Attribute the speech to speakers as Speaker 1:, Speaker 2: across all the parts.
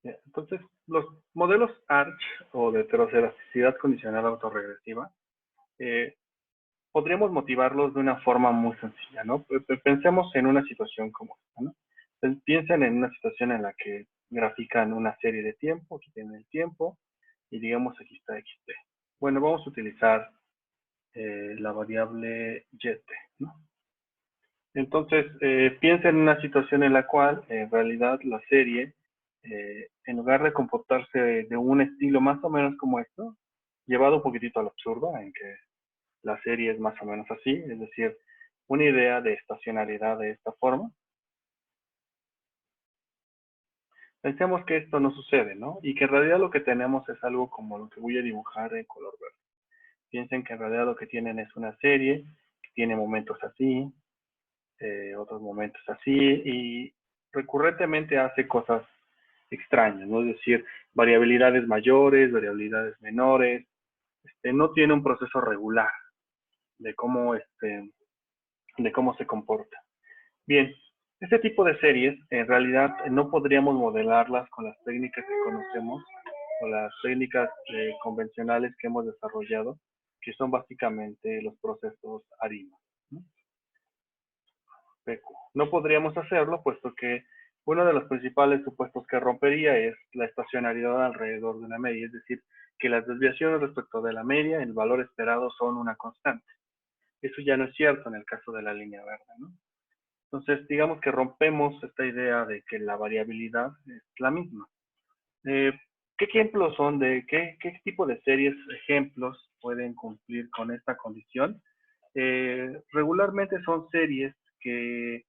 Speaker 1: Entonces, los modelos ARCH o de heterocedasticidad condicional autorregresiva, podríamos motivarlos de una forma muy sencilla, ¿no? Pensemos en una situación como esta, ¿no? Piensen en una situación en la que grafican una serie de tiempo, aquí tienen el tiempo, y digamos aquí está xt. Bueno, vamos a utilizar la variable yt, ¿no? Entonces, piensa en una situación en la cual, en realidad, la serie, en lugar de comportarse de un estilo más o menos como esto, llevado un poquitito al absurdo, en que la serie es más o menos así, es decir, una idea de estacionalidad de esta forma. Pensemos que esto no sucede, ¿no? Y que en realidad lo que tenemos es algo como lo que voy a dibujar en color verde. Piensen que en realidad lo que tienen es una serie que tiene momentos así, otros momentos así, y recurrentemente hace cosas extrañas, ¿no? Es decir, variabilidades mayores, variabilidades menores, no tiene un proceso regular de cómo, de cómo se comporta. Bien, este tipo de series en realidad no podríamos modelarlas con las técnicas que conocemos o las técnicas convencionales que hemos desarrollado, que son básicamente los procesos ARIMA, ¿no? No podríamos hacerlo puesto que uno de los principales supuestos que rompería es la estacionalidad alrededor de una media, es decir, que las desviaciones respecto de la media, el valor esperado, son una constante. Eso ya no es cierto en el caso de la línea verde, ¿no? Entonces, digamos que rompemos esta idea de que la variabilidad es la misma. ¿Qué ejemplos son de qué tipo de series, ejemplos pueden cumplir con esta condición? Regularmente son series que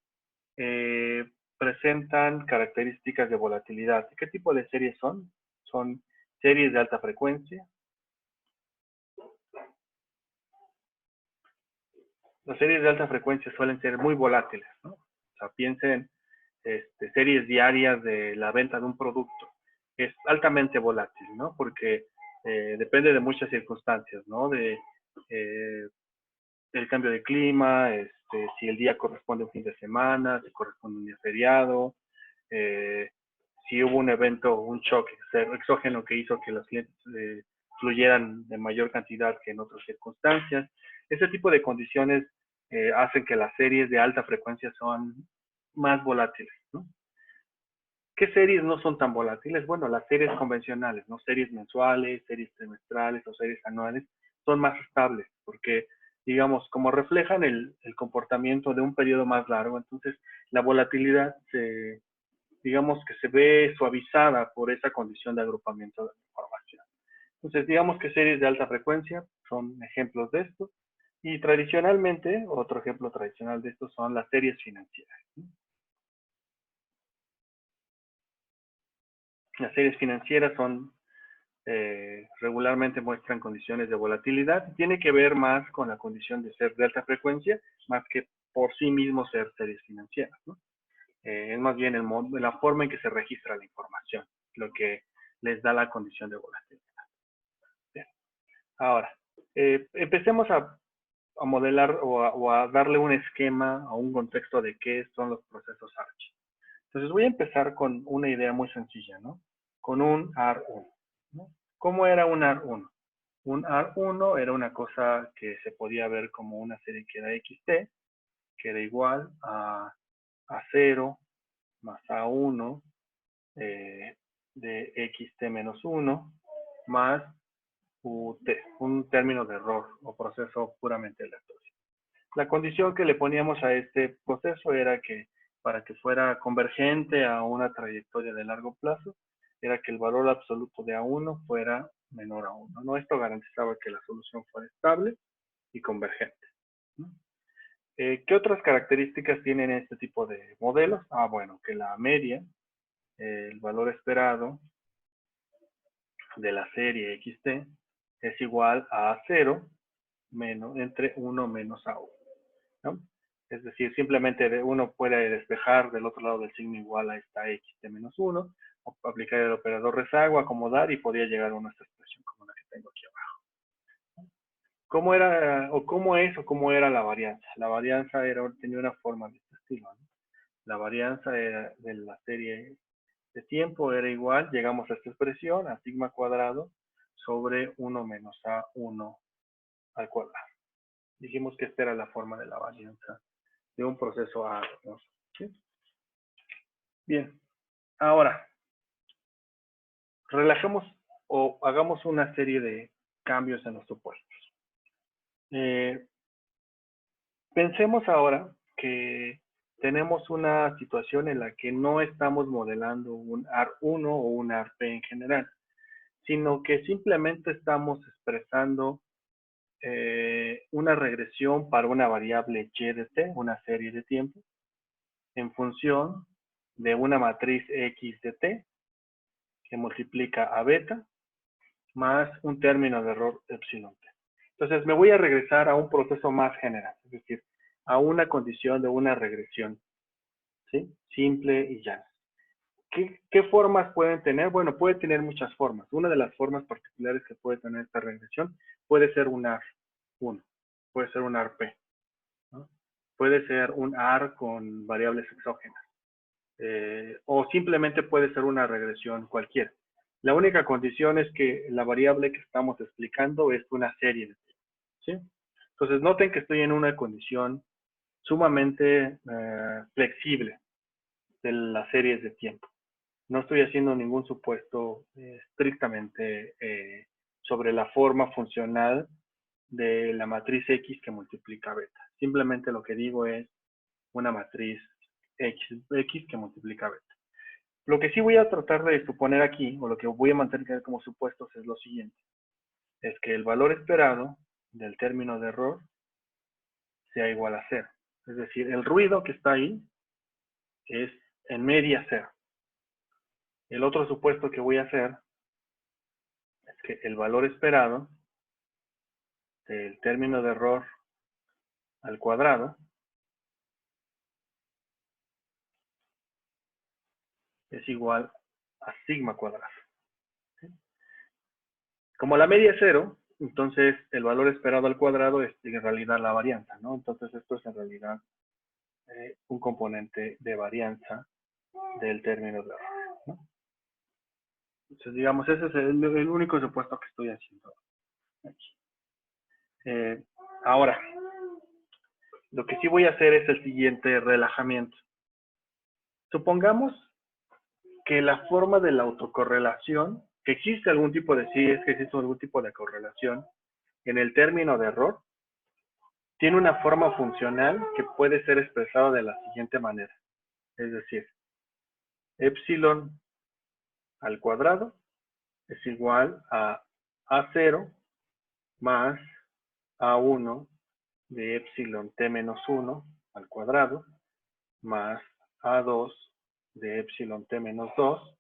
Speaker 1: presentan características de volatilidad. ¿Qué tipo de series son? Son series de alta frecuencia. Las series de alta frecuencia suelen ser muy volátiles, ¿no? O sea, piensen series diarias de la venta de un producto. Es altamente volátil, ¿no? Porque depende de muchas circunstancias, ¿no? Del cambio de clima, si el día corresponde a un fin de semana, si corresponde a un día feriado, si hubo un evento, un shock exógeno que hizo que los clientes fluyeran de mayor cantidad que en otras circunstancias. Ese tipo de condiciones hacen que las series de alta frecuencia son más volátiles, ¿no? ¿Qué series no son tan volátiles? Bueno, las series convencionales, ¿no? Series mensuales, series trimestrales o series anuales son más estables porque, digamos, como reflejan el comportamiento de un periodo más largo, entonces la volatilidad digamos que se ve suavizada por esa condición de agrupamiento de información. Entonces, digamos que series de alta frecuencia son ejemplos de esto. Y tradicionalmente, otro ejemplo tradicional de esto son las series financieras, ¿no? Las series financieras son, regularmente muestran condiciones de volatilidad. Tiene que ver más con la condición de ser de alta frecuencia, más que por sí mismo ser series financieras, ¿no? Es más bien la forma en que se registra la información, lo que les da la condición de volatilidad. Bien. Ahora, empecemos a modelar o a darle un esquema o un contexto de qué son los procesos ARCH. Entonces voy a empezar con una idea muy sencilla, ¿no? Con un AR1, ¿no? ¿Cómo era un AR1? Un AR1 era una cosa que se podía ver como una serie que era XT, que era igual a 0 más A1 de XT menos 1 más UT, un término de error o proceso puramente aleatorio. La condición que le poníamos a este proceso era que para que fuera convergente a una trayectoria de largo plazo, era que el valor absoluto de A1 fuera menor a 1, ¿no? Esto garantizaba que la solución fuera estable y convergente, ¿no? ¿Qué otras características tienen este tipo de modelos? Bueno, que la media, el valor esperado de la serie XT es igual a 0 menos, entre 1 menos A1, ¿no? Es decir, simplemente uno puede despejar del otro lado del signo igual a esta x de menos 1, o aplicar el operador rezago, acomodar y podría llegar a una expresión como la que tengo aquí abajo. ¿Cómo era, o cómo es, o cómo era la varianza? La varianza tenía una forma de este estilo, ¿no? La varianza era de la serie de tiempo era igual, llegamos a esta expresión, a sigma cuadrado sobre 1 menos A1 al cuadrado. Dijimos que esta era la forma de la varianza de un proceso A, ¿no? ¿Sí? Bien, ahora, relajemos o hagamos una serie de cambios en los supuestos. Pensemos ahora que tenemos una situación en la que no estamos modelando un AR1 o un ARP en general, sino que simplemente estamos expresando una regresión para una variable y de t, una serie de tiempo, en función de una matriz x de t, que multiplica a beta, más un término de error epsilon t. Entonces me voy a regresar a un proceso más general, es decir, a una condición de una regresión, ¿sí? Simple y llana. ¿Qué formas pueden tener? Bueno, puede tener muchas formas. Una de las formas particulares que puede tener esta regresión puede ser un AR1, puede ser un ARP, ¿no? Puede ser un AR con variables exógenas, o simplemente puede ser una regresión cualquiera. La única condición es que la variable que estamos explicando es una serie de tiempo, ¿sí? Entonces, noten que estoy en una condición sumamente flexible de las series de tiempo. No estoy haciendo ningún supuesto estrictamente sobre la forma funcional de la matriz X que multiplica beta. Simplemente lo que digo es una matriz X que multiplica beta. Lo que sí voy a tratar de suponer aquí, o lo que voy a mantener como supuestos, es lo siguiente. Es que el valor esperado del término de error sea igual a 0. Es decir, el ruido que está ahí es en media 0. El otro supuesto que voy a hacer es que el valor esperado del término de error al cuadrado es igual a sigma cuadrado. ¿Sí? Como la media es 0, entonces el valor esperado al cuadrado es en realidad la varianza, ¿no? Entonces esto es en realidad un componente de varianza del término de error, ¿no? Entonces, digamos, ese es el único supuesto que estoy haciendo aquí. Ahora, lo que sí voy a hacer es el siguiente relajamiento. Supongamos que la forma de la autocorrelación, que existe algún tipo de, sí, es que existe algún tipo de correlación en el término de error, tiene una forma funcional que puede ser expresado de la siguiente manera. Es decir, epsilon al cuadrado es igual a A0 más A1 de epsilon t menos 1 al cuadrado más A2 de epsilon t menos 2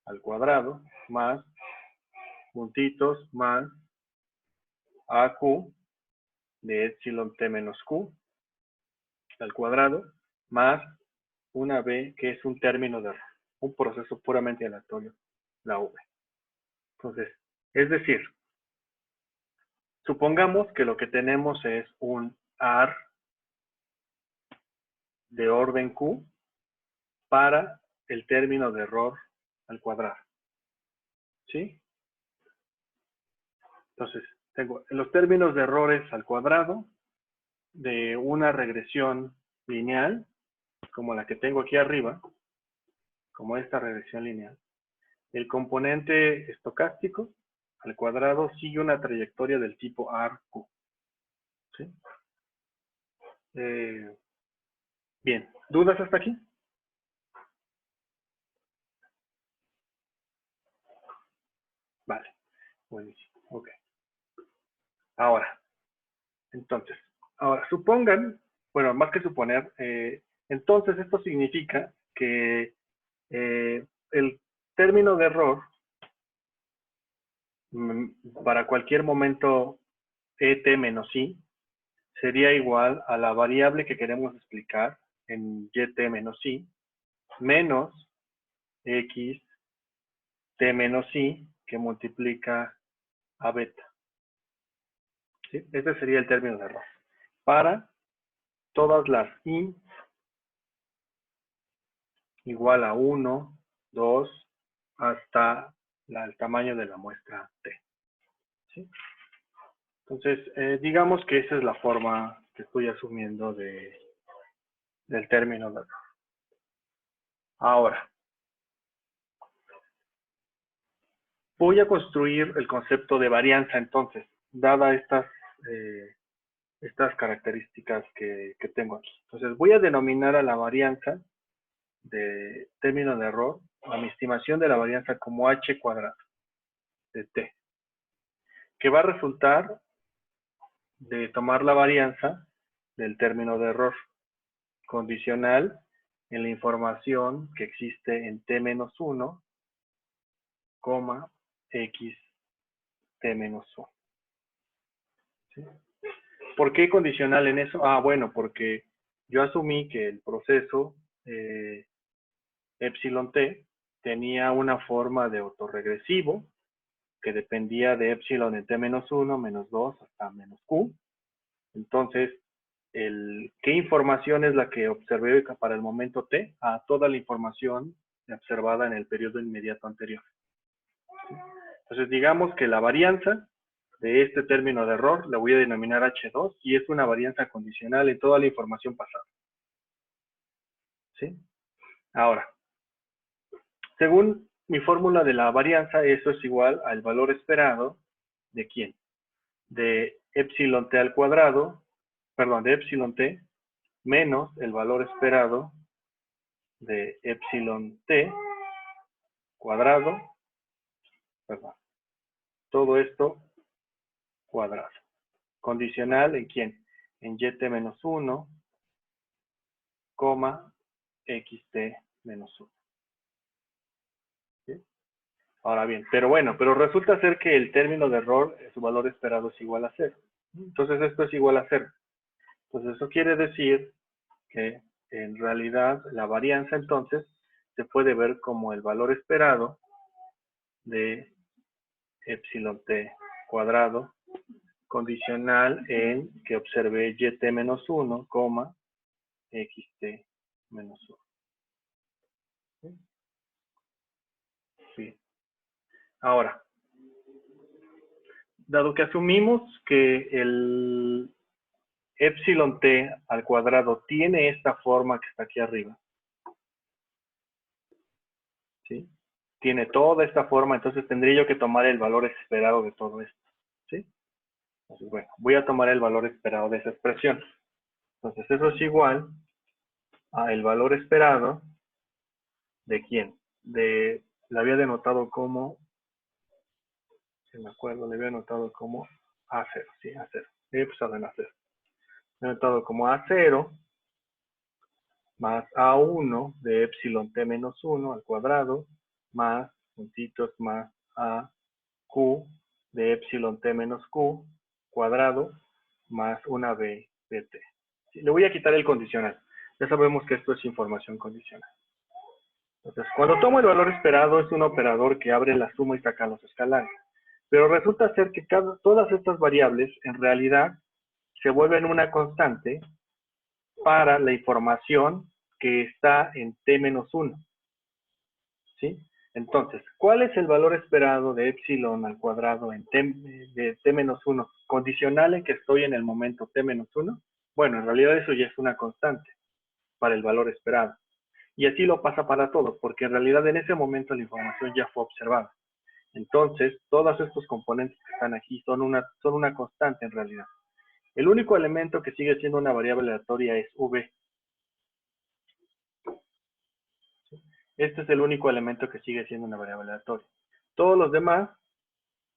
Speaker 1: al cuadrado más puntitos más AQ de epsilon t menos q al cuadrado más una b que es un término de error, un proceso puramente aleatorio, la v. Entonces, es decir, supongamos que lo que tenemos es un AR de orden Q para el término de error al cuadrado. ¿Sí? Entonces, tengo los términos de errores al cuadrado de una regresión lineal, como la que tengo aquí arriba, como esta regresión lineal. El componente estocástico al cuadrado sigue una trayectoria del tipo ARQ. ¿Sí? Bien, ¿dudas hasta aquí? Vale, buenísimo, ok. Ahora, entonces, supongan, bueno, más que suponer, entonces esto significa que el término de error para cualquier momento et menos i sería igual a la variable que queremos explicar en yt menos i menos x t menos i que multiplica a beta. ¿Sí? Ese sería el término de error. Para todas las i igual a 1, 2 hasta el tamaño de la muestra T. ¿Sí? Entonces, digamos que esa es la forma que estoy asumiendo del término de error. Ahora, voy a construir el concepto de varianza entonces, dada estas características que tengo aquí. Entonces, voy a denominar a la varianza de término de error, a mi estimación de la varianza como h cuadrado de t, que va a resultar de tomar la varianza del término de error condicional en la información que existe en t-1, x t-1. ¿Sí? ¿Por qué condicional en eso? Ah, bueno, porque yo asumí que el proceso epsilon t tenía una forma de autorregresivo que dependía de epsilon en t-1, menos 2 hasta menos q. Entonces, ¿qué información es la que observé para el momento t? A toda la información observada en el periodo inmediato anterior. Entonces, digamos que la varianza de este término de error la voy a denominar H2 y es una varianza condicional en toda la información pasada. ¿Sí? Ahora, según mi fórmula de la varianza, eso es igual al valor esperado ¿de quién? De epsilon t al cuadrado, perdón, de epsilon t menos el valor esperado de epsilon t cuadrado, perdón, todo esto cuadrado. Condicional en quién? En yt-1, xt-1. ¿Sí? Ahora bien, pero resulta ser que el término de error, su valor esperado es igual a 0. Entonces esto es igual a 0. Entonces eso quiere decir que en realidad la varianza entonces se puede ver como el valor esperado de epsilon t cuadrado condicional en que observé yt-1, xt-1. ¿Sí? Ahora, dado que asumimos que el epsilon t al cuadrado tiene esta forma que está aquí arriba, ¿sí? Tiene toda esta forma, entonces tendría yo que tomar el valor esperado de todo esto, ¿sí? Entonces, bueno, voy a tomar el valor esperado de esa expresión. Entonces, eso es igual a el valor esperado ¿de quién? La había denotado como, si me acuerdo, le había anotado como A0, sí, A0. Epsilon A0. Le he anotado como A0 más A1 de epsilon t-1 al cuadrado más puntitos más AQ de epsilon t-q cuadrado más una B de t. Sí, le voy a quitar el condicional. Ya sabemos que esto es información condicional. Entonces, cuando tomo el valor esperado es un operador que abre la suma y saca los escalares. Pero resulta ser que todas estas variables en realidad se vuelven una constante para la información que está en t-1. ¿Sí? Entonces, ¿cuál es el valor esperado de epsilon al cuadrado de t-1 condicional en que estoy en el momento t-1? Bueno, en realidad eso ya es una constante para el valor esperado. Y así lo pasa para todo, porque en realidad en ese momento la información ya fue observada. Entonces, todos estos componentes que están aquí son una constante en realidad. El único elemento que sigue siendo una variable aleatoria es v. Este es el único elemento que sigue siendo una variable aleatoria. Todos los demás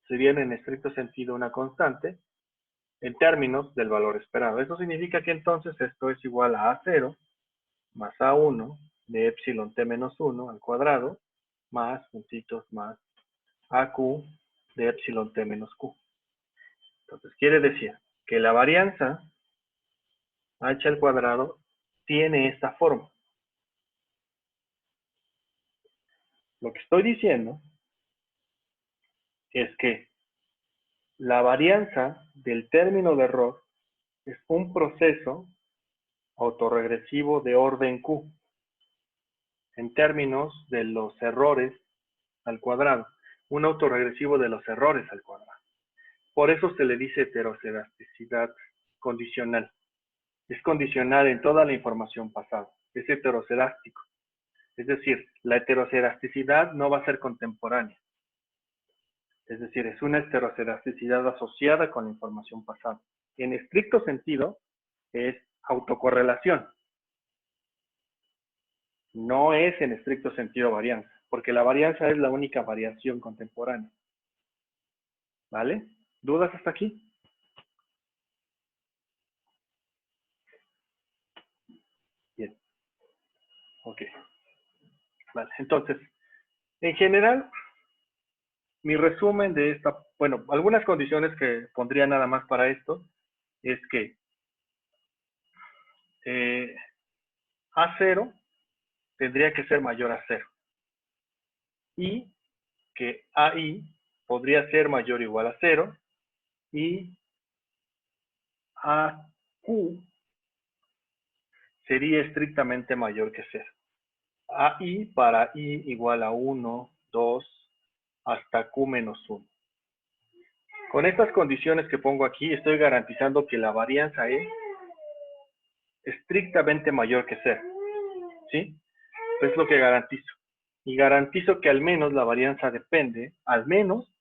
Speaker 1: serían en estricto sentido una constante en términos del valor esperado. Eso significa que entonces esto es igual a A0 más A1 de epsilon t-1 al cuadrado más puntitos más AQ de epsilon t-q. Entonces quiere decir que la varianza h al cuadrado tiene esta forma. Lo que estoy diciendo es que la varianza del término de error es un proceso autorregresivo de orden Q. en términos de los errores al cuadrado. Un autorregresivo de los errores al cuadrado. Por eso se le dice heteroscedasticidad condicional. Es condicional en toda la información pasada. Es heteroscedástico. Es decir, la heteroscedasticidad no va a ser contemporánea. Es decir, es una heteroscedasticidad asociada con la información pasada. En estricto sentido, es autocorrelación. No es en estricto sentido varianza, porque la varianza es la única variación contemporánea. ¿Vale? ¿Dudas hasta aquí? Bien. Ok. Vale. Entonces, en general, mi resumen de esta, bueno, algunas condiciones que pondría nada más para esto, es que A0 tendría que ser mayor a 0. Y que AI podría ser mayor o igual a 0. Y AQ sería estrictamente mayor que 0. AI para I igual a 1, 2, hasta Q menos 1. Con estas condiciones que pongo aquí, estoy garantizando que la varianza es estrictamente mayor que 0. ¿Sí? Es lo que garantizo. Y garantizo que al menos la varianza depende, al menos,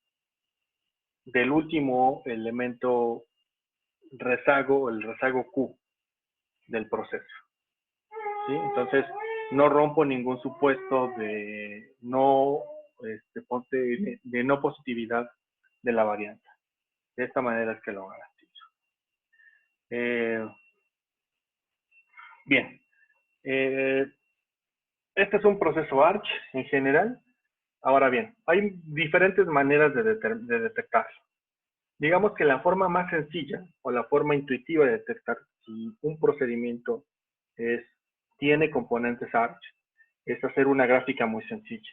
Speaker 1: del último elemento rezago, el rezago Q del proceso. ¿Sí? Entonces, no rompo ningún supuesto de no, de no positividad de la varianza. De esta manera es que lo garantizo. Bien. Este es un proceso ARCH en general. Ahora bien, hay diferentes maneras de detectarlo. Digamos que la forma más sencilla o la forma intuitiva de detectar si un procedimiento tiene componentes ARCH es hacer una gráfica muy sencilla.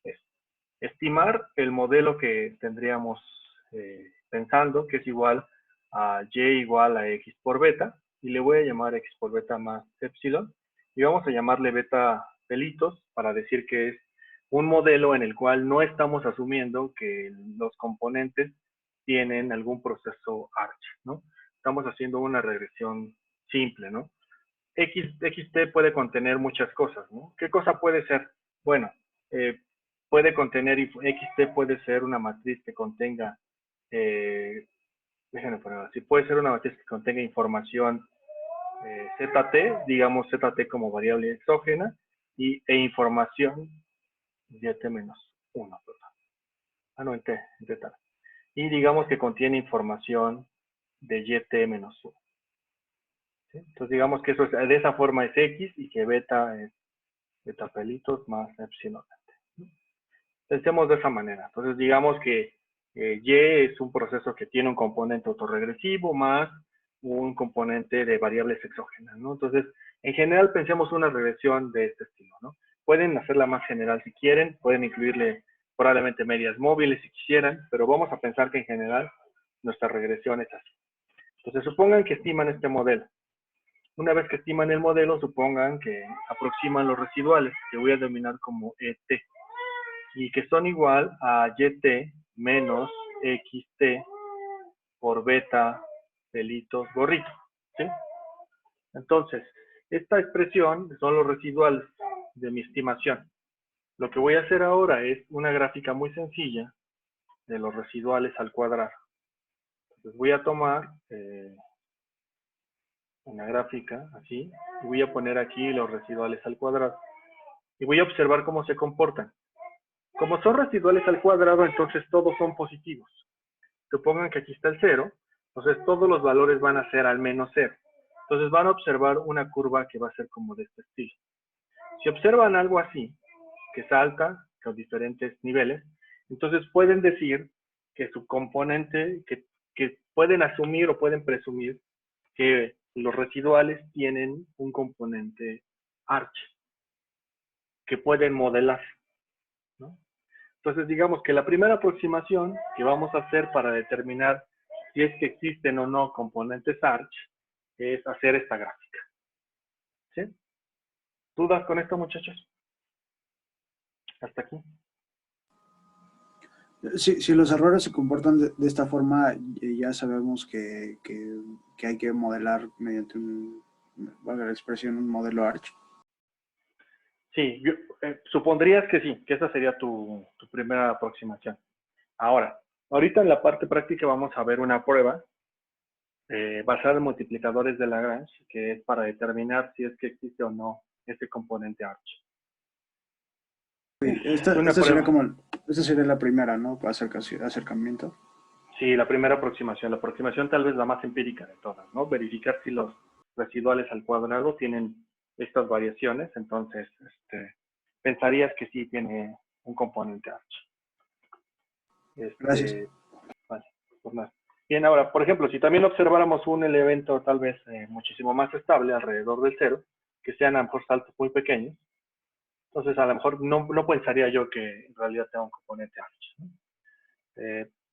Speaker 1: Es estimar el modelo que tendríamos pensando, que es igual a Y igual a X por beta, y le voy a llamar X por beta más epsilon, y vamos a llamarle beta pelitos para decir que es un modelo en el cual no estamos asumiendo que los componentes tienen algún proceso ARCH, ¿no? Estamos haciendo una regresión simple, ¿no? XT puede contener muchas cosas, ¿no? ¿Qué cosa puede ser? Bueno, puede contener, XT puede ser una matriz que contenga, déjenme ponerlo así, puede ser una matriz que contenga información ZT, digamos ZT como variable exógena, e información YT-1, perdón. Ah, no, en T tal. Y digamos que contiene información de YT-1. ¿Sí? Entonces digamos que eso es, de esa forma es X y que beta es beta pelitos más epsilon. Pensemos de esa manera. Entonces digamos que Y es un proceso que tiene un componente autorregresivo más un componente de variables exógenas, ¿no? Entonces, en general pensemos una regresión de este estilo, ¿no? Pueden hacerla más general si quieren, pueden incluirle probablemente medias móviles si quisieran, pero vamos a pensar que en general nuestra regresión es así. Entonces, supongan que estiman este modelo. Una vez que estiman el modelo, supongan que aproximan los residuales, que voy a denominar como ET, y que son igual a YT menos XT por beta pelitos gorrito. ¿Sí? Entonces, esta expresión son los residuales de mi estimación. Lo que voy a hacer ahora es una gráfica muy sencilla de los residuales al cuadrado. Entonces voy a tomar una gráfica así, y voy a poner aquí los residuales al cuadrado. Y voy a observar cómo se comportan. Como son residuales al cuadrado, entonces todos son positivos. Supongan que aquí está el 0, entonces todos los valores van a ser al menos 0. Entonces van a observar una curva que va a ser como de este estilo. Si observan algo así, que salta con diferentes niveles, entonces pueden decir que su componente, que pueden asumir o pueden presumir que los residuales tienen un componente ARCH que pueden modelar, ¿no? Entonces, digamos que la primera aproximación que vamos a hacer para determinar si es que existen o no componentes ARCH es hacer esta gráfica. ¿Sí? ¿Dudas con esto, muchachos? Hasta aquí.
Speaker 2: Si los errores se comportan de esta forma, ya sabemos que hay que modelar mediante valga la expresión, un modelo Arch.
Speaker 1: Sí, supondrías que sí, que esa sería tu primera aproximación. Ahora, ahorita en la parte práctica vamos a ver una prueba basada en multiplicadores de Lagrange, que es para determinar si es que existe o no este componente Arch. Es una
Speaker 2: Esta sería
Speaker 1: prueba.
Speaker 2: esta sería la primera, ¿no? Acercamiento.
Speaker 1: Sí, la primera aproximación. La aproximación tal vez la más empírica de todas, ¿no? Verificar si los residuales al cuadrado tienen estas variaciones. Entonces, pensarías que sí tiene un componente Arch.
Speaker 2: Gracias.
Speaker 1: Vale, pues nada. Bien, ahora, por ejemplo, si también observáramos un elemento tal vez muchísimo más estable alrededor del cero, que sean a lo mejor saltos muy pequeños, entonces a lo mejor no pensaría yo que en realidad tenga un componente Arch, ¿no?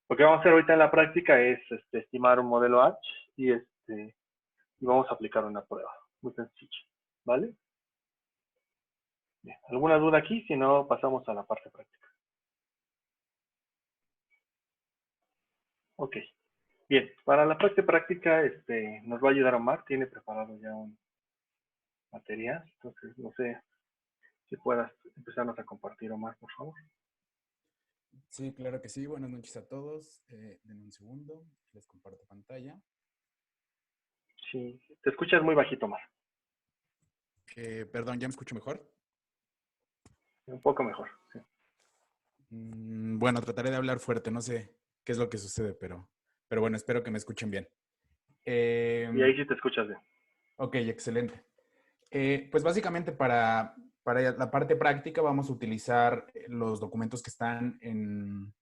Speaker 1: Lo que vamos a hacer ahorita en la práctica es estimar un modelo Arch y vamos a aplicar una prueba. Muy sencillo, ¿vale? Bien, ¿alguna duda aquí? Si no, pasamos a la parte práctica. Ok. Bien, para la parte práctica nos va a ayudar Omar, tiene preparado ya un material, entonces no sé si puedas empezarnos a compartir, Omar, por favor.
Speaker 3: Sí, claro que sí. Buenas noches a todos. Denme un segundo, les comparto pantalla.
Speaker 1: Sí, te escuchas muy bajito, Omar.
Speaker 3: Perdón, ¿ya me escucho mejor?
Speaker 1: Un poco mejor, sí.
Speaker 3: Bueno, trataré de hablar fuerte, no sé qué es lo que sucede, pero bueno, espero que me escuchen bien.
Speaker 1: Y ahí sí te escuchas bien.
Speaker 3: Ok, excelente. Pues básicamente para la parte práctica vamos a utilizar los documentos que están en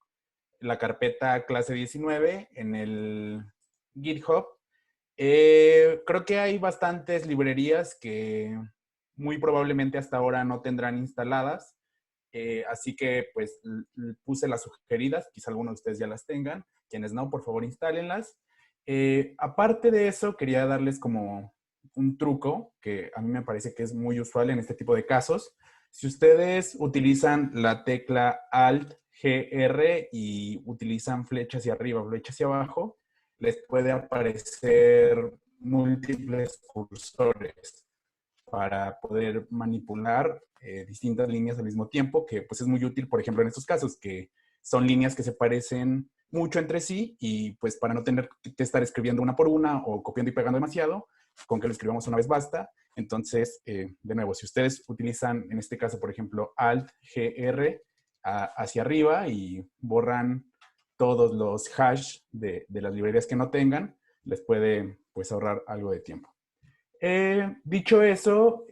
Speaker 3: la carpeta clase 19 en el GitHub. Creo que hay bastantes librerías que muy probablemente hasta ahora no tendrán instaladas. Así que pues puse las sugeridas, quizá algunos de ustedes ya las tengan. Quienes no, por favor, instálenlas. Aparte de eso, quería darles como un truco que a mí me parece que es muy usual en este tipo de casos. Si ustedes utilizan la tecla Alt GR y utilizan flecha hacia arriba, flecha hacia abajo, les puede aparecer múltiples cursores para poder manipular distintas líneas al mismo tiempo, que pues es muy útil, por ejemplo, en estos casos, que son líneas que se parecen mucho entre sí y pues para no tener que estar escribiendo una por una o copiando y pegando demasiado, con que lo escribamos una vez basta. Entonces, de nuevo, si ustedes utilizan, en este caso, por ejemplo, Alt GR hacia arriba y borran todos los hash de las librerías que no tengan, les puede pues ahorrar algo de tiempo. Dicho eso,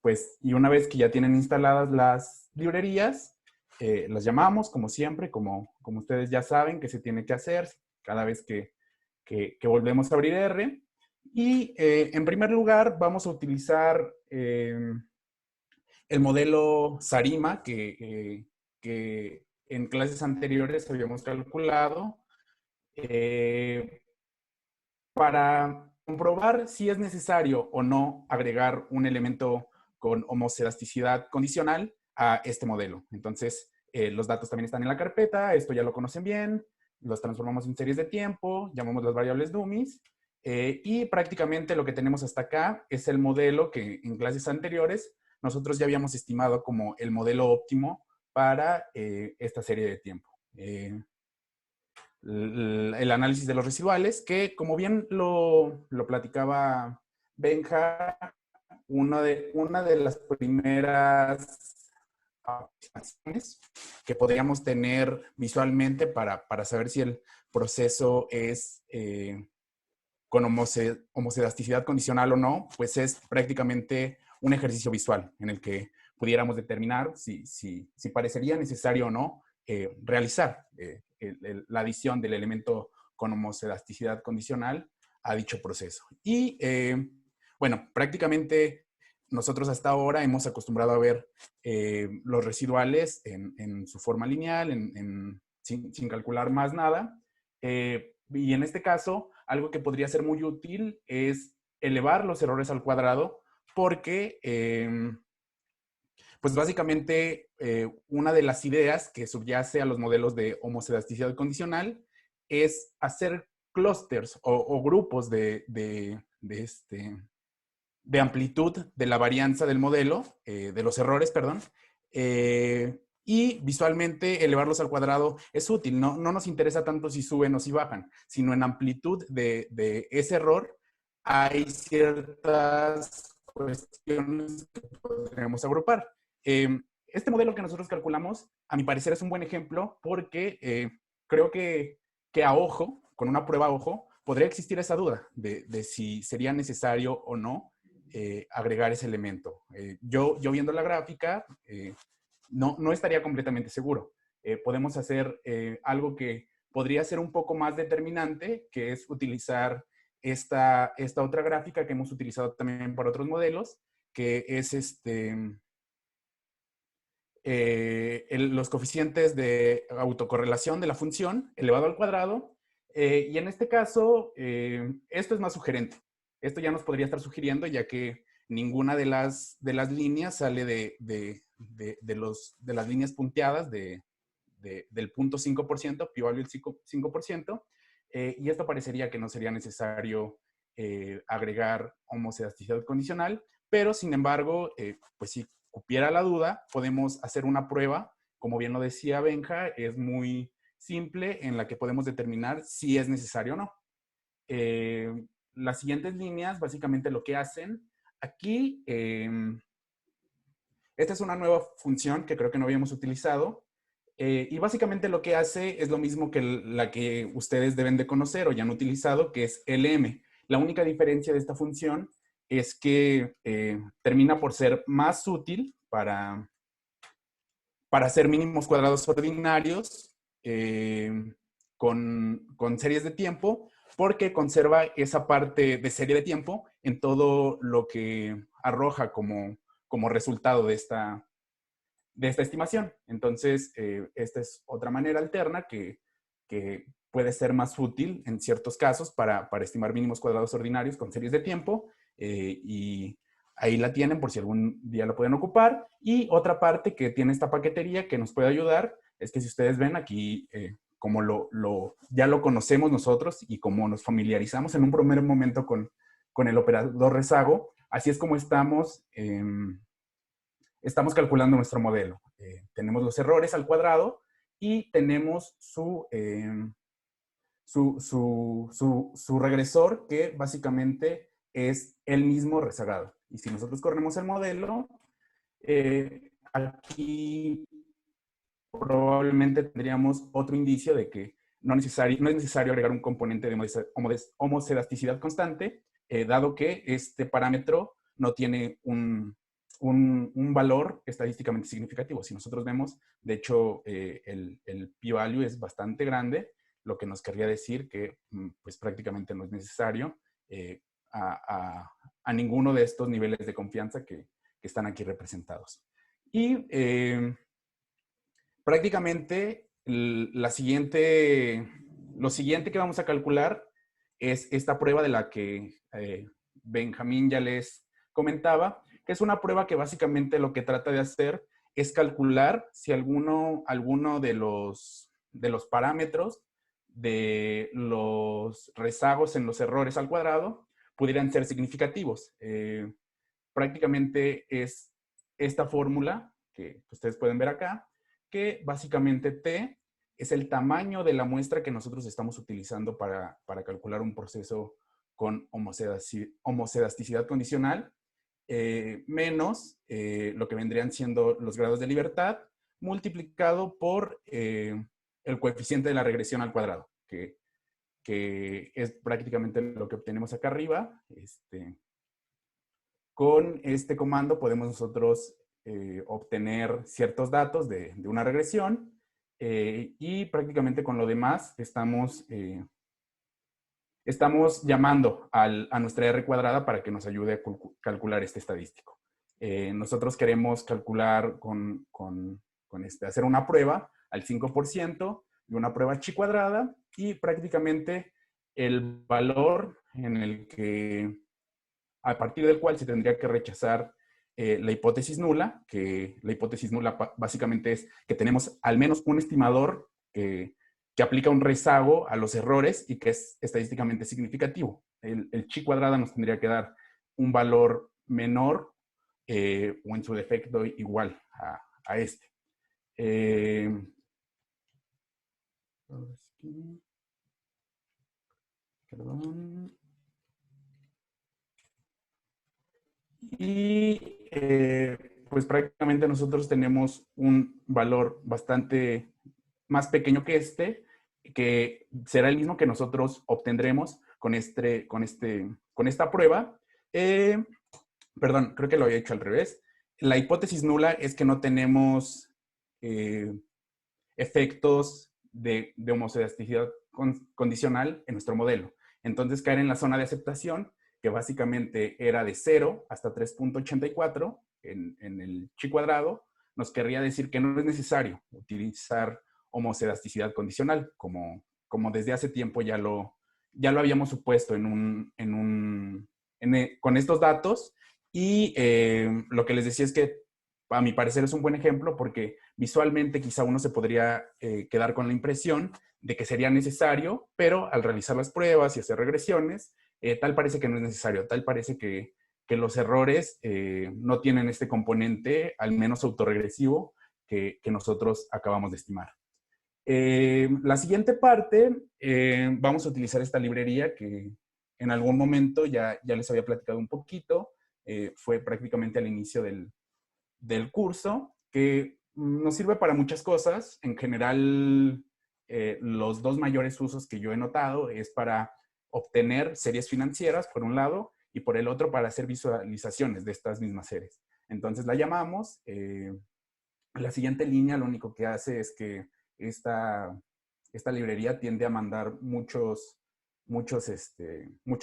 Speaker 3: pues y una vez que ya tienen instaladas las librerías, las llamamos como siempre, como ustedes ya saben que se tiene que hacer cada vez que volvemos a abrir R. Y en primer lugar vamos a utilizar el modelo Sarima que en clases anteriores habíamos calculado para comprobar si es necesario o no agregar un elemento con homoscedasticidad condicional a este modelo. Entonces, los datos también están en la carpeta, esto ya lo conocen bien, los transformamos en series de tiempo, llamamos las variables dummies, y prácticamente lo que tenemos hasta acá es el modelo que en clases anteriores nosotros ya habíamos estimado como el modelo óptimo para esta serie de tiempo. El análisis de los residuales, que como bien lo platicaba Benja, una de las primeras aplicaciones que podríamos tener visualmente para saber si el proceso es con homocedasticidad condicional o no, pues es prácticamente un ejercicio visual en el que pudiéramos determinar si parecería necesario o no realizar la adición del elemento con homocedasticidad condicional a dicho proceso. Y bueno, prácticamente nosotros hasta ahora hemos acostumbrado a ver los residuales en su forma lineal, sin calcular más nada. Y en este caso, algo que podría ser muy útil es elevar los errores al cuadrado porque Pues básicamente una de las ideas que subyace a los modelos de homocedasticidad condicional es hacer clústeres o grupos de amplitud de la varianza del modelo, de los errores, perdón, y visualmente elevarlos al cuadrado es útil. No nos interesa tanto si suben o si bajan, sino en amplitud de ese error hay ciertas cuestiones que podríamos agrupar. Este modelo que nosotros calculamos, a mi parecer, es un buen ejemplo porque creo que a ojo, con una prueba a ojo, podría existir esa duda de si sería necesario o no agregar ese elemento. Yo viendo la gráfica, no estaría completamente seguro. Podemos hacer algo que podría ser un poco más determinante, que es utilizar esta otra gráfica que hemos utilizado también para otros modelos, que es los coeficientes de autocorrelación de la función elevado al cuadrado. Y en este caso, esto es más sugerente. Esto ya nos podría estar sugiriendo, ya que ninguna de las líneas sale de las líneas punteadas del 0.5%, p-value del 5%, y esto parecería que no sería necesario agregar homocedasticidad condicional, pero sin embargo, pues si cupiera la duda, podemos hacer una prueba, como bien lo decía Benja, es muy simple en la que podemos determinar si es necesario o no. Las siguientes líneas básicamente lo que hacen aquí, esta es una nueva función que creo que no habíamos utilizado, y básicamente lo que hace es lo mismo que la que ustedes deben de conocer o ya han utilizado, que es LM. La única diferencia de esta función es que termina por ser más útil para hacer mínimos cuadrados ordinarios con series de tiempo, porque conserva esa parte de serie de tiempo en todo lo que arroja como resultado de esta estimación. Entonces, esta es otra manera alterna que puede ser más útil en ciertos casos para estimar mínimos cuadrados ordinarios con series de tiempo, y ahí la tienen por si algún día la pueden ocupar. Y otra parte que tiene esta paquetería que nos puede ayudar es que si ustedes ven aquí, como ya lo conocemos nosotros y como nos familiarizamos en un primer momento con el operador rezago, así es como estamos calculando nuestro modelo. Tenemos los errores al cuadrado y tenemos su regresor, que básicamente es el mismo rezagado. Y si nosotros corremos el modelo, aquí probablemente tendríamos otro indicio de que no es necesario agregar un componente de homocedasticidad constante, dado que este parámetro no tiene un valor estadísticamente significativo. Si nosotros vemos, de hecho, el p-value es bastante grande, lo que nos querría decir que pues prácticamente no es necesario a ninguno de estos niveles de confianza que están aquí representados. Y prácticamente lo siguiente que vamos a calcular es esta prueba de la que Benjamín ya les comentaba, que es una prueba que básicamente lo que trata de hacer es calcular si alguno de los parámetros de los rezagos en los errores al cuadrado pudieran ser significativos. Prácticamente es esta fórmula que ustedes pueden ver acá, que básicamente T es el tamaño de la muestra que nosotros estamos utilizando para calcular un proceso con homocedasticidad condicional, menos lo que vendrían siendo los grados de libertad, multiplicado por el coeficiente de la regresión al cuadrado, que es prácticamente lo que obtenemos acá arriba. Con este comando podemos nosotros obtener ciertos datos de una regresión, y prácticamente con lo demás estamos llamando a nuestra R cuadrada para que nos ayude a calcular este estadístico. Nosotros queremos calcular hacer una prueba al 5% y una prueba chi cuadrada, y prácticamente el valor a partir del cual se tendría que rechazar la hipótesis nula, que la hipótesis nula básicamente es que tenemos al menos un estimador que aplica un rezago a los errores y que es estadísticamente significativo. El chi cuadrada nos tendría que dar un valor menor o en su defecto igual a este. Perdón. Y pues prácticamente nosotros tenemos un valor bastante más pequeño que este, que será el mismo que nosotros obtendremos con esta prueba. Perdón, creo que lo había hecho al revés. La hipótesis nula es que no tenemos efectos de homoscedasticiidad condicional en nuestro modelo. Entonces, caer en la zona de aceptación, que básicamente era de 0 hasta 3.84 en el chi cuadrado, nos querría decir que no es necesario utilizar homoscedasticidad condicional, como desde hace tiempo ya lo habíamos supuesto con estos datos. Y lo que les decía es que, a mi parecer, es un buen ejemplo porque visualmente quizá uno se podría quedar con la impresión de que sería necesario, pero al realizar las pruebas y hacer regresiones, tal parece que no es necesario, tal parece que los errores no tienen este componente, al menos autorregresivo, que nosotros acabamos de estimar. La siguiente parte, vamos a utilizar esta librería que en algún momento ya les había platicado un poquito, fue prácticamente al inicio del curso, que nos sirve para muchas cosas. En general, los dos mayores usos que yo he notado es para obtener series financieras, por un lado, y por el otro para hacer visualizaciones de estas mismas series. Entonces la llamamos. La siguiente línea lo único que hace es que esta librería tiende a mandar muchas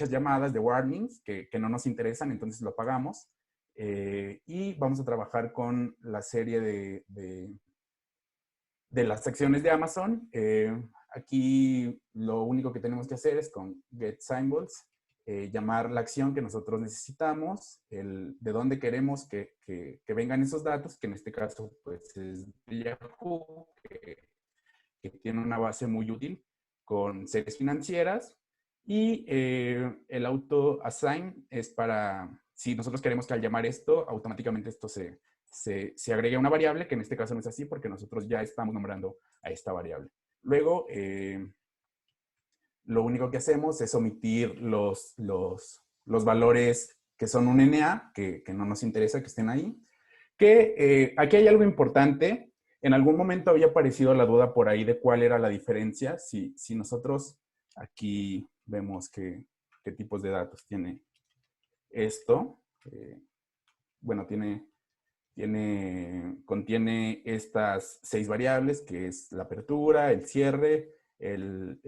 Speaker 3: llamadas de warnings que no nos interesan, entonces lo apagamos. Y vamos a trabajar con la serie de las secciones de Amazon. Aquí lo único que tenemos que hacer es con getSymbols, llamar la acción que nosotros necesitamos, de dónde queremos que vengan esos datos, que en este caso pues es Yahoo, que tiene una base muy útil con series financieras. Y el auto assign es para, si nosotros queremos que al llamar esto, automáticamente esto se agregue a una variable, que en este caso no es así porque nosotros ya estamos nombrando a esta variable. Luego, lo único que hacemos es omitir los valores que son un NA, que no nos interesa que estén ahí. Que aquí hay algo importante. En algún momento había aparecido la duda por ahí de cuál era la diferencia. Si nosotros aquí vemos qué tipos de datos tiene esto. Bueno, contiene estas 6 variables, que es la apertura, el cierre, el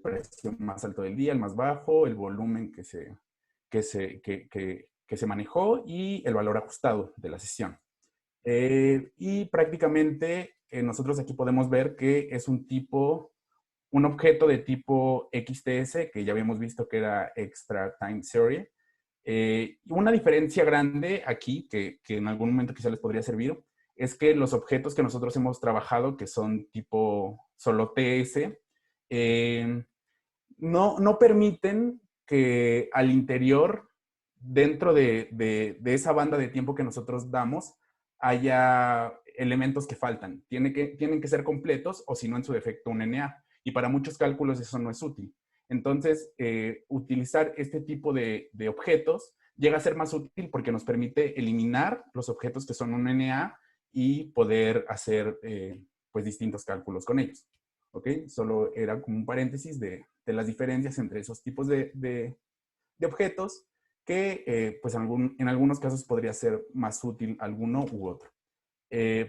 Speaker 3: precio más alto del día, el más bajo, el volumen que se manejó y el valor ajustado de la sesión. Y prácticamente nosotros aquí podemos ver que es un objeto de tipo XTS, que ya habíamos visto que era Extra Time Series. Una diferencia grande aquí, que en algún momento quizá les podría servir, es que los objetos que nosotros hemos trabajado, que son tipo solo TS, no permiten que al interior, dentro de esa banda de tiempo que nosotros damos, haya elementos que faltan. Tienen que ser completos o si no, en su defecto, un NA. Y para muchos cálculos eso no es útil. Entonces, utilizar este tipo de objetos llega a ser más útil porque nos permite eliminar los objetos que son un NA y poder hacer pues distintos cálculos con ellos. ¿Ok? Solo era como un paréntesis de las diferencias entre esos tipos de objetos que pues en algunos casos podría ser más útil alguno u otro.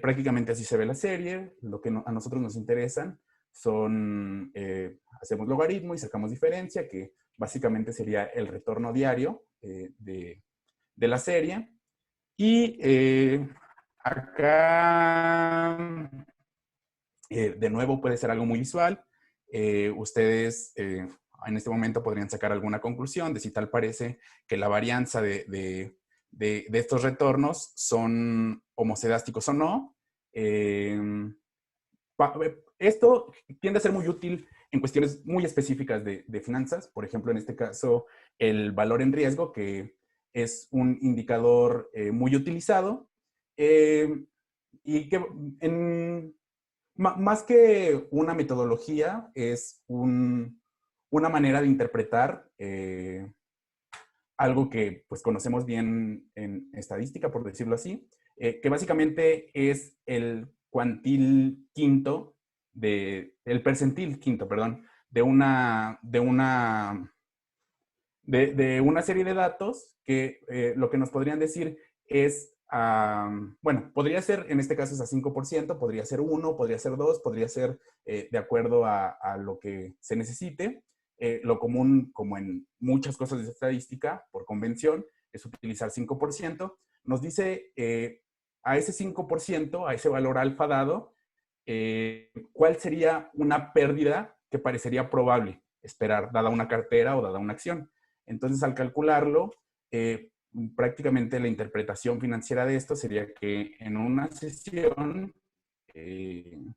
Speaker 3: Prácticamente así se ve la serie. Lo que a nosotros nos interesan son, hacemos logaritmo y sacamos diferencia, que básicamente sería el retorno diario de la serie. Y acá, de nuevo, puede ser algo muy visual. Ustedes en este momento podrían sacar alguna conclusión de si tal parece que la varianza de de estos retornos son homocedásticos o no. Esto tiende a ser muy útil en cuestiones muy específicas de finanzas. Por ejemplo, en este caso, el valor en riesgo, que es un indicador muy utilizado y que más que una metodología, es una manera de interpretar algo que pues conocemos bien en estadística, por decirlo así, que básicamente es el cuantil quinto, el percentil quinto, perdón, de una serie de datos que lo que nos podrían decir es, bueno, podría ser, en este caso es a 5%, podría ser 1, podría ser 2, podría ser de acuerdo a lo que se necesite. Lo común, como en muchas cosas de estadística, por convención, es utilizar 5%. Nos dice a ese 5%, a ese valor alfa dado, cuál sería una pérdida que parecería probable esperar, dada una cartera o dada una acción. Entonces, al calcularlo, prácticamente la interpretación financiera de esto sería que en una sesión, en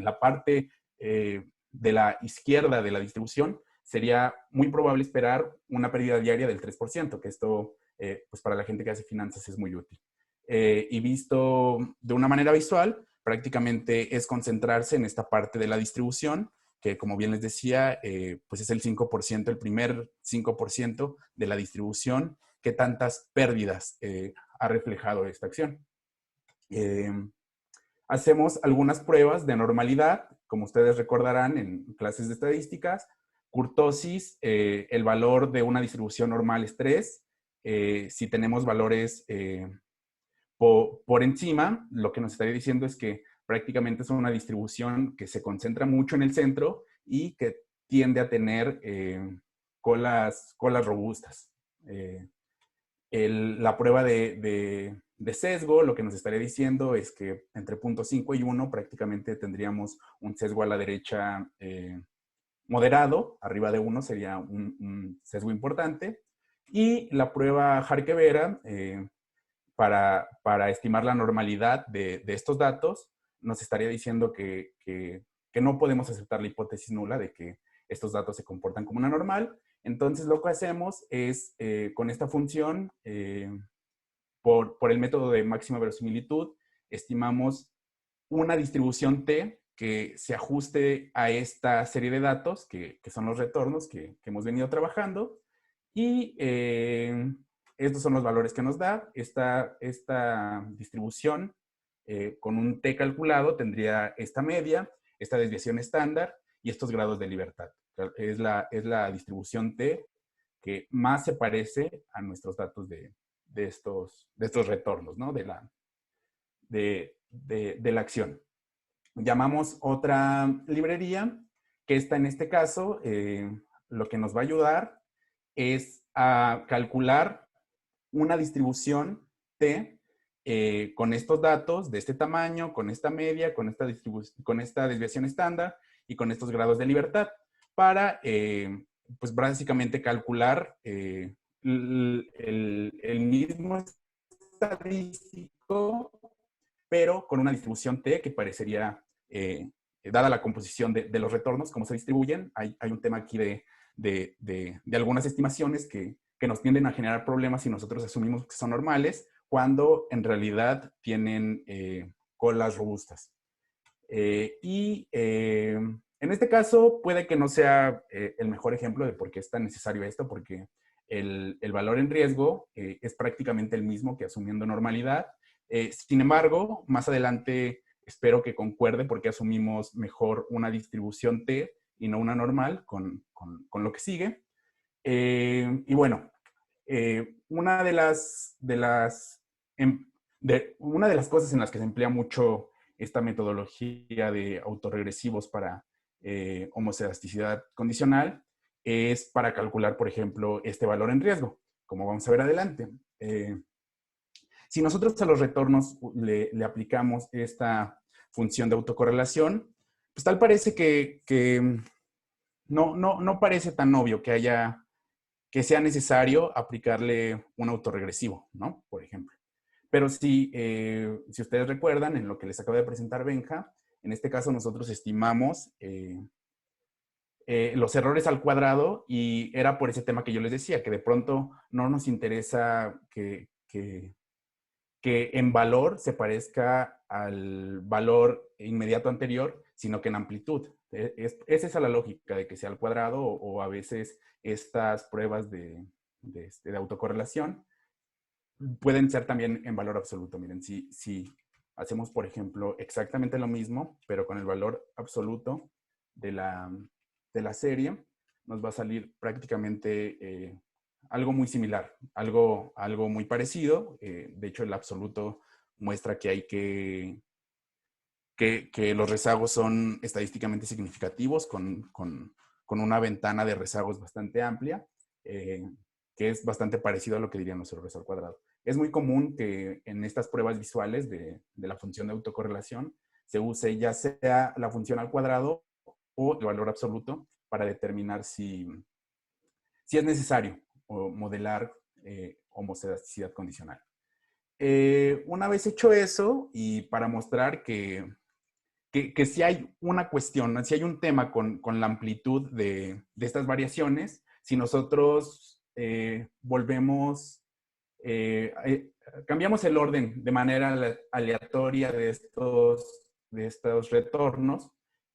Speaker 3: la parte de la izquierda de la distribución, sería muy probable esperar una pérdida diaria del 3%, que esto, pues para la gente que hace finanzas es muy útil. Y visto de una manera visual, prácticamente es concentrarse en esta parte de la distribución, que como bien les decía, pues es el 5%, el primer 5% de la distribución, que tantas pérdidas ha reflejado esta acción. Hacemos algunas pruebas de normalidad, como ustedes recordarán en clases de estadísticas. Kurtosis, el valor de una distribución normal es 3. Si tenemos valores por encima, lo que nos estaría diciendo es que prácticamente es una distribución que se concentra mucho en el centro y que tiende a tener colas robustas. La prueba de sesgo, lo que nos estaría diciendo es que entre 0.5 y 1 prácticamente tendríamos un sesgo a la derecha moderado, arriba de 1 sería un sesgo importante. Y la prueba Harkevera, para estimar la normalidad de estos datos, nos estaría diciendo que no podemos aceptar la hipótesis nula de que estos datos se comportan como una normal. Entonces, lo que hacemos es, con esta función, por el método de máxima verosimilitud, estimamos una distribución T que se ajuste a esta serie de datos, que son los retornos que hemos venido trabajando. Y estos son los valores que nos da. Esta distribución con un T calculado tendría esta media, esta desviación estándar y estos grados de libertad. Es la distribución T que más se parece a nuestros datos de estos retornos, ¿no? de la acción. Llamamos otra librería, que está en este caso, lo que nos va a ayudar es a calcular una distribución T con estos datos de este tamaño, con esta media, con esta desviación estándar y con estos grados de libertad, para pues básicamente calcular el mismo estadístico, pero con una distribución T que parecería, dada la composición de los retornos, cómo se distribuyen. Hay un tema aquí de algunas estimaciones que nos tienden a generar problemas si nosotros asumimos que son normales, cuando en realidad tienen colas robustas. En este caso puede que no sea el mejor ejemplo de por qué es tan necesario esto, porque el valor en riesgo es prácticamente el mismo que asumiendo normalidad. Sin embargo, más adelante espero que concuerde porque asumimos mejor una distribución T y no una normal con lo que sigue. Y bueno, una de las cosas en las que se emplea mucho esta metodología de autorregresivos para homocedasticidad condicional es para calcular, por ejemplo, este valor en riesgo, como vamos a ver adelante. Si nosotros a los retornos le aplicamos esta función de autocorrelación, pues tal parece que no parece tan obvio que haya que sea necesario aplicarle un autorregresivo, ¿no? Por ejemplo. Pero si ustedes recuerdan, en lo que les acabo de presentar Benja, en este caso nosotros estimamos los errores al cuadrado y era por ese tema que yo les decía, que de pronto no nos interesa que en valor se parezca al valor inmediato anterior, sino que en amplitud. Es esa la lógica de que sea al cuadrado o a veces estas pruebas de autocorrelación pueden ser también en valor absoluto. Miren, si hacemos, por ejemplo, exactamente lo mismo, pero con el valor absoluto de la serie, nos va a salir prácticamente algo muy similar, algo muy parecido. De hecho, el absoluto muestra que hay que los rezagos son estadísticamente significativos con una ventana de rezagos bastante amplia, que es bastante parecido a lo que dirían los errores al cuadrado. Es muy común que en estas pruebas visuales de la función de autocorrelación se use ya sea la función al cuadrado o el valor absoluto para determinar si es necesario modelar homoscedaticidad condicional. Una vez hecho eso, y para mostrar que si hay una cuestión, si hay un tema con la amplitud de estas variaciones, si nosotros cambiamos el orden de manera aleatoria de estos retornos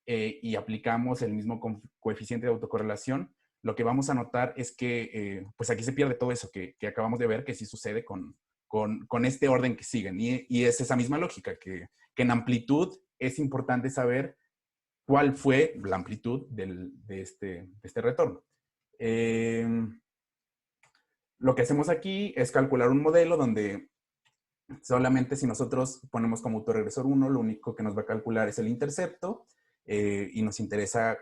Speaker 3: y aplicamos el mismo coeficiente de autocorrelación, lo que vamos a notar es que pues aquí se pierde todo eso que acabamos de ver que sí sucede con este orden que siguen. Y es esa misma lógica, que en amplitud es importante saber cuál fue la amplitud de este retorno. Lo que hacemos aquí es calcular un modelo donde solamente si nosotros ponemos como autoregresor 1, lo único que nos va a calcular es el intercepto y nos interesa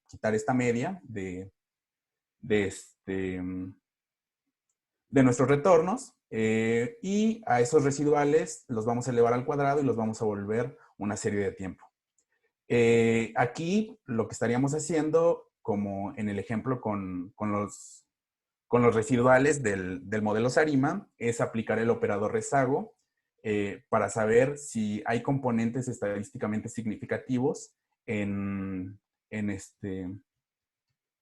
Speaker 3: quitar esta media de nuestros retornos y a esos residuales los vamos a elevar al cuadrado y los vamos a volver una serie de tiempo. Aquí lo que estaríamos haciendo, como en el ejemplo con los residuales del modelo SARIMA, es aplicar el operador rezago para saber si hay componentes estadísticamente significativos en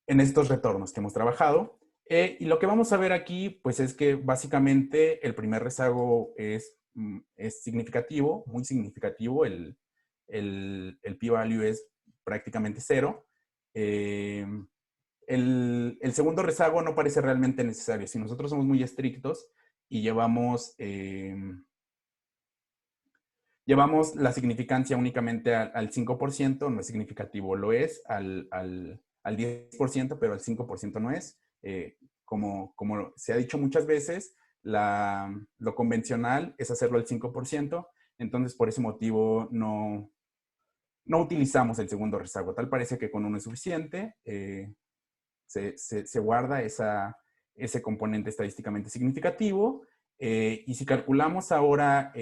Speaker 3: estos retornos que hemos trabajado. Y lo que vamos a ver aquí, pues es que básicamente el primer rezago es significativo, muy significativo. El p-value es prácticamente 0. El segundo rezago no parece realmente necesario. Si nosotros somos muy estrictos y llevamos la significancia únicamente al 5%, no es significativo, lo es al 10%, pero al 5% no es. Como se ha dicho muchas veces, lo convencional es hacerlo al 5%, entonces por ese motivo no utilizamos el segundo rezago. Tal parece que con uno es suficiente, se guarda ese componente estadísticamente significativo, y si calculamos ahora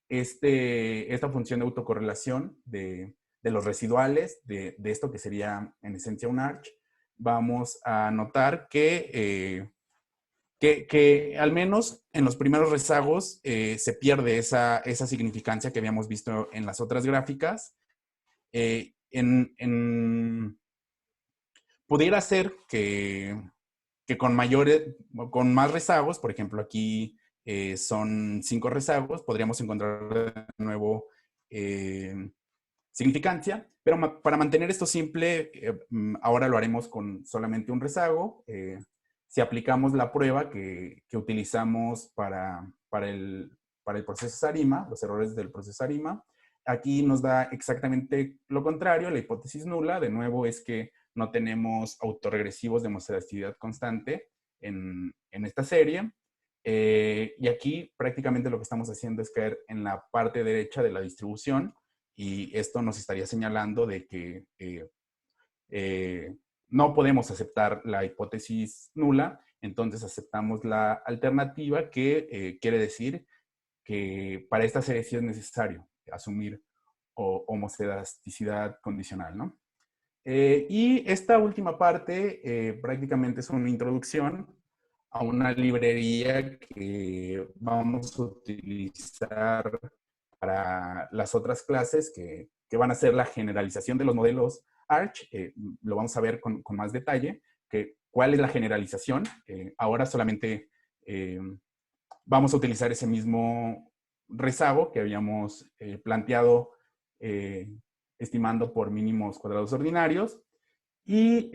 Speaker 3: esta función de autocorrelación de los residuales de esto que sería en esencia un arch, vamos a notar que al menos en los primeros rezagos se pierde esa significancia que habíamos visto en las otras gráficas. Pudiera ser que con más rezagos, por ejemplo, aquí son 5 rezagos, podríamos encontrar de nuevo significancia, pero para mantener esto simple, ahora lo haremos con solamente un rezago. Si aplicamos la prueba que utilizamos para el proceso SARIMA, los errores del proceso SARIMA, aquí nos da exactamente lo contrario. La hipótesis nula, de nuevo, es que no tenemos autorregresivos de homoscedatividad constante en esta serie. Y aquí prácticamente lo que estamos haciendo es caer en la parte derecha de la distribución, y esto nos estaría señalando de que no podemos aceptar la hipótesis nula, entonces aceptamos la alternativa, que quiere decir que para esta serie sí es necesario asumir homoscedaticidad condicional, ¿no? Y esta última parte prácticamente es una introducción a una librería que vamos a utilizar para las otras clases que van a ser la generalización de los modelos Arch. Lo vamos a ver con más detalle, cuál es la generalización. Ahora solamente vamos a utilizar ese mismo rezago que habíamos planteado estimando por mínimos cuadrados ordinarios. Y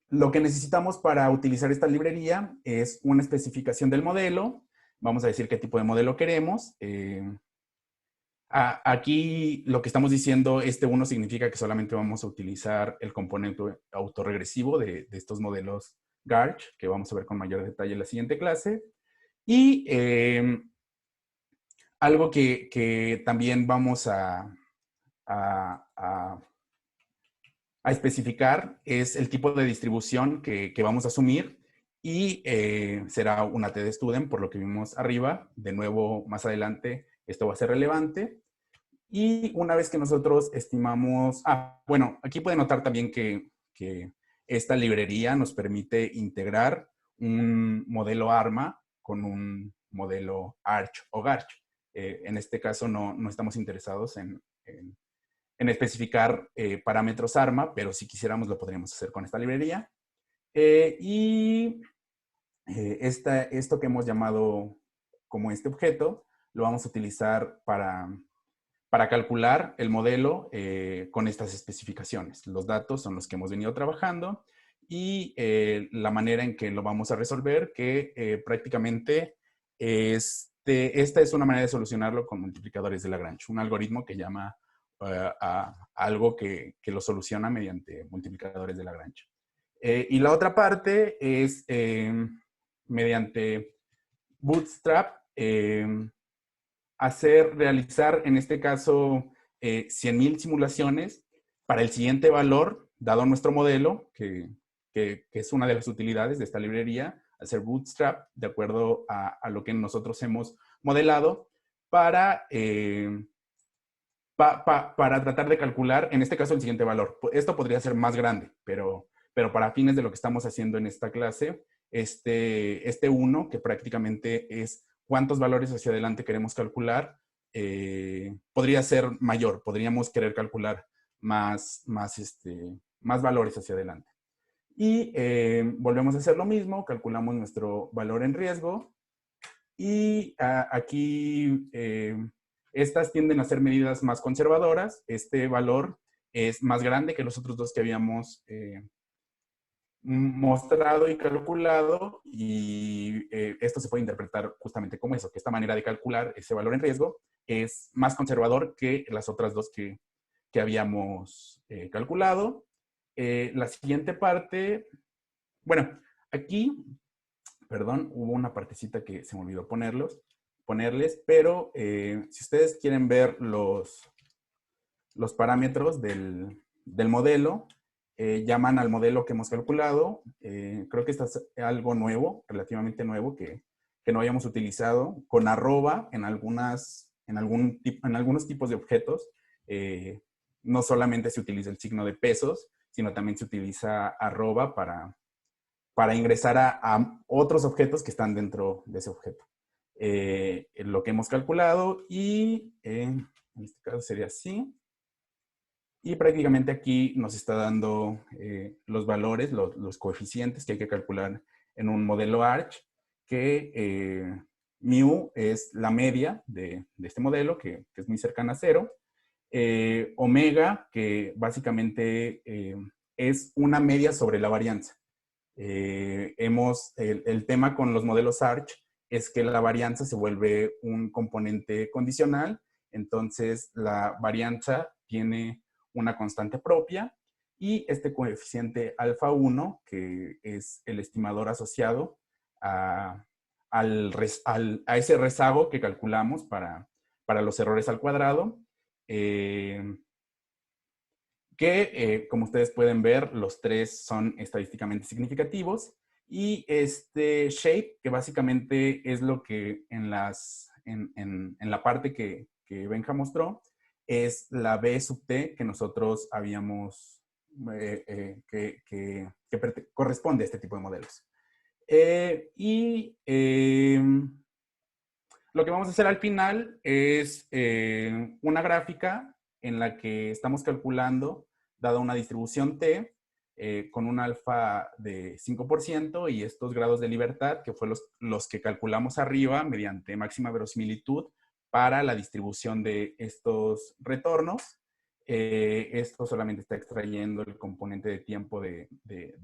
Speaker 3: lo que necesitamos para utilizar esta librería es una especificación del modelo. Vamos a decir qué tipo de modelo queremos. Aquí lo que estamos diciendo, este 1 significa que solamente vamos a utilizar el componente autorregresivo de estos modelos Garch, que vamos a ver con mayor detalle en la siguiente clase. Y algo que también vamos a especificar es el tipo de distribución que vamos a asumir y será una TD-Student, por lo que vimos arriba. De nuevo, más adelante, esto va a ser relevante. Y una vez que nosotros estimamos... bueno, aquí pueden notar también que esta librería nos permite integrar un modelo ARMA con un modelo Arch o Garch. En este caso no estamos interesados en especificar parámetros ARMA, pero si quisiéramos lo podríamos hacer con esta librería. Esto que hemos llamado como este objeto, lo vamos a utilizar para calcular el modelo con estas especificaciones. Los datos son los que hemos venido trabajando y la manera en que lo vamos a resolver, que prácticamente esta es una manera de solucionarlo con multiplicadores de Lagrange, un algoritmo que llama a algo que lo soluciona mediante multiplicadores de Lagrange. Y la otra parte es mediante Bootstrap, realizar en este caso 100,000 simulaciones para el siguiente valor, dado nuestro modelo, que es una de las utilidades de esta librería, hacer Bootstrap de acuerdo a lo que nosotros hemos modelado para tratar de calcular, en este caso, el siguiente valor. Esto podría ser más grande, pero para fines de lo que estamos haciendo en esta clase, este 1, que prácticamente es cuántos valores hacia adelante queremos calcular, podría ser mayor. Podríamos querer calcular más valores hacia adelante. Y volvemos a hacer lo mismo, calculamos nuestro valor en riesgo. Y aquí estas tienden a ser medidas más conservadoras. Este valor es más grande que los otros dos que habíamos mostrado y calculado, y esto se puede interpretar justamente como eso, que esta manera de calcular ese valor en riesgo es más conservador que las otras dos que habíamos calculado. La siguiente parte, bueno, aquí, perdón, hubo una partecita que se me olvidó ponerles, pero si ustedes quieren ver los parámetros del modelo, llaman al modelo que hemos calculado. Creo que esto es algo nuevo, relativamente nuevo, que no habíamos utilizado, con arroba en algunos tipos de objetos. No solamente se utiliza el signo de pesos, sino también se utiliza arroba para ingresar a otros objetos que están dentro de ese objeto. Lo que hemos calculado, y en este caso sería así. Y prácticamente aquí nos está dando los valores, los coeficientes que hay que calcular en un modelo Arch, que mu es la media de este modelo, que es muy cercana a 0. Omega, que básicamente es una media sobre la varianza. El tema con los modelos Arch es que la varianza se vuelve un componente condicional. Entonces, la varianza tiene una constante propia, y este coeficiente alfa 1, que es el estimador asociado a ese rezago que calculamos para los errores al cuadrado, como ustedes pueden ver, los tres son estadísticamente significativos. Y este shape, que básicamente es lo que en la parte que Benja mostró, es la B sub t que nosotros habíamos, corresponde a este tipo de modelos. Lo que vamos a hacer al final es una gráfica en la que estamos calculando, dada una distribución t, con un alfa de 5% y estos grados de libertad, que fue los que calculamos arriba mediante máxima verosimilitud para la distribución de estos retornos. Esto solamente está extrayendo el componente de tiempo de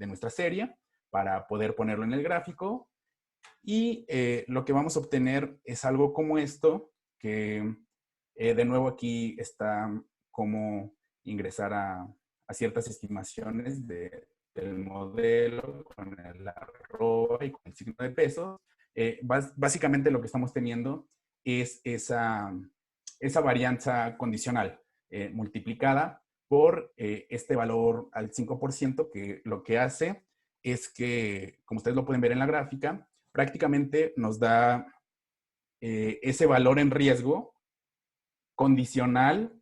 Speaker 3: nuestra serie para poder ponerlo en el gráfico. Y lo que vamos a obtener es algo como esto, que de nuevo aquí está cómo ingresar a ciertas estimaciones del modelo con el arroba y con el signo de pesos. Básicamente lo que estamos teniendo es esa varianza condicional multiplicada por este valor al 5%, que lo que hace es que, como ustedes lo pueden ver en la gráfica, prácticamente nos da ese valor en riesgo condicional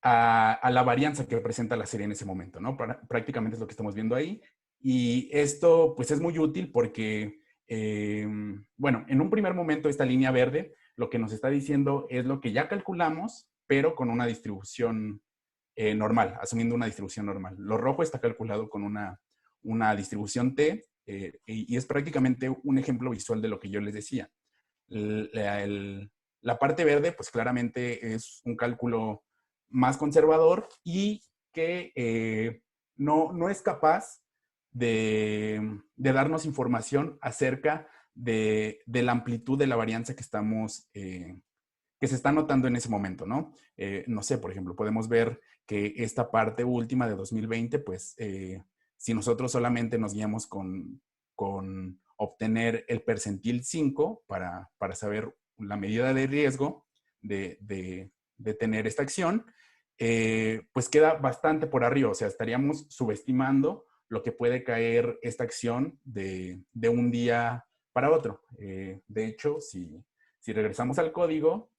Speaker 3: a la varianza que presenta la serie en ese momento, ¿no? Prácticamente es lo que estamos viendo ahí. Y esto, pues, es muy útil porque, bueno, en un primer momento esta línea verde lo que nos está diciendo es lo que ya calculamos, pero con una distribución normal, asumiendo una distribución normal. Lo rojo está calculado con una distribución T, y es prácticamente un ejemplo visual de lo que yo les decía. La parte verde, pues claramente es un cálculo más conservador y que no es capaz de darnos información acerca de la amplitud de la varianza que que se está notando en ese momento, ¿no? No sé, por ejemplo, podemos ver que esta parte última de 2020, pues, si nosotros solamente nos guiamos con obtener el percentil 5 para saber la medida de riesgo de tener esta acción, pues queda bastante por arriba. O sea, estaríamos subestimando lo que puede caer esta acción de un día para otro. De hecho, si regresamos al código,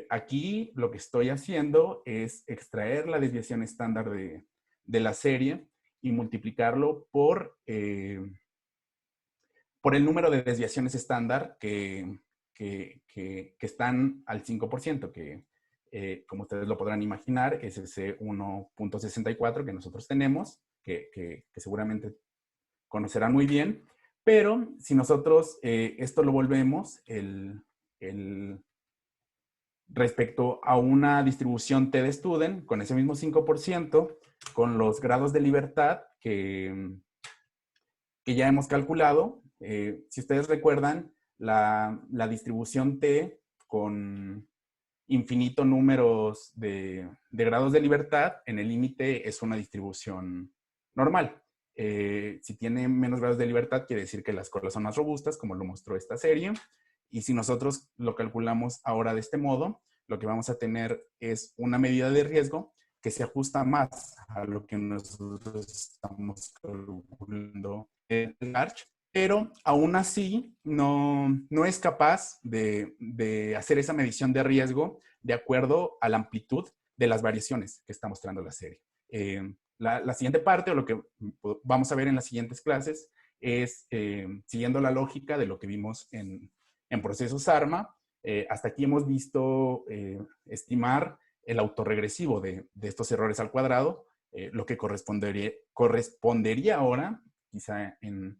Speaker 3: aquí lo que estoy haciendo es extraer la desviación estándar de la serie y multiplicarlo por el número de desviaciones estándar que están al 5%, que como ustedes lo podrán imaginar, es ese 1.64 que nosotros tenemos, que seguramente conocerán muy bien. Pero si nosotros esto lo volvemos respecto a una distribución T de Student con ese mismo 5%, con los grados de libertad que ya hemos calculado. Si ustedes recuerdan, la distribución T con infinito números de grados de libertad, en el límite es una distribución normal. Si tiene menos grados de libertad, quiere decir que las colas son más robustas, como lo mostró esta serie. Y si nosotros lo calculamos ahora de este modo, lo que vamos a tener es una medida de riesgo que se ajusta más a lo que nosotros estamos calculando en Arch, pero aún así no es capaz de hacer esa medición de riesgo de acuerdo a la amplitud de las variaciones que está mostrando la serie. La siguiente parte, o lo que vamos a ver en las siguientes clases, es siguiendo la lógica de lo que vimos en procesos ARMA. Hasta aquí hemos visto estimar el autorregresivo de estos errores al cuadrado. Lo que correspondería ahora, quizá en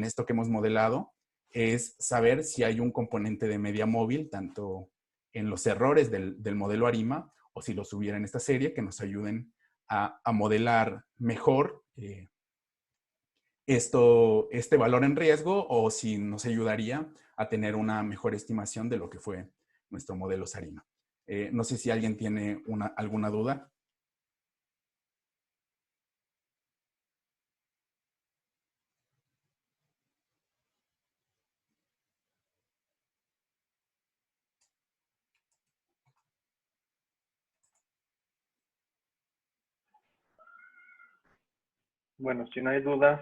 Speaker 3: esto que hemos modelado, es saber si hay un componente de media móvil, tanto en los errores del modelo ARIMA, o si los hubiera en esta serie, que nos ayuden a modelar mejor este valor en riesgo, o si nos ayudaría a tener una mejor estimación de lo que fue nuestro modelo SARIMA. No sé si alguien tiene alguna duda.
Speaker 1: Bueno, si no hay dudas,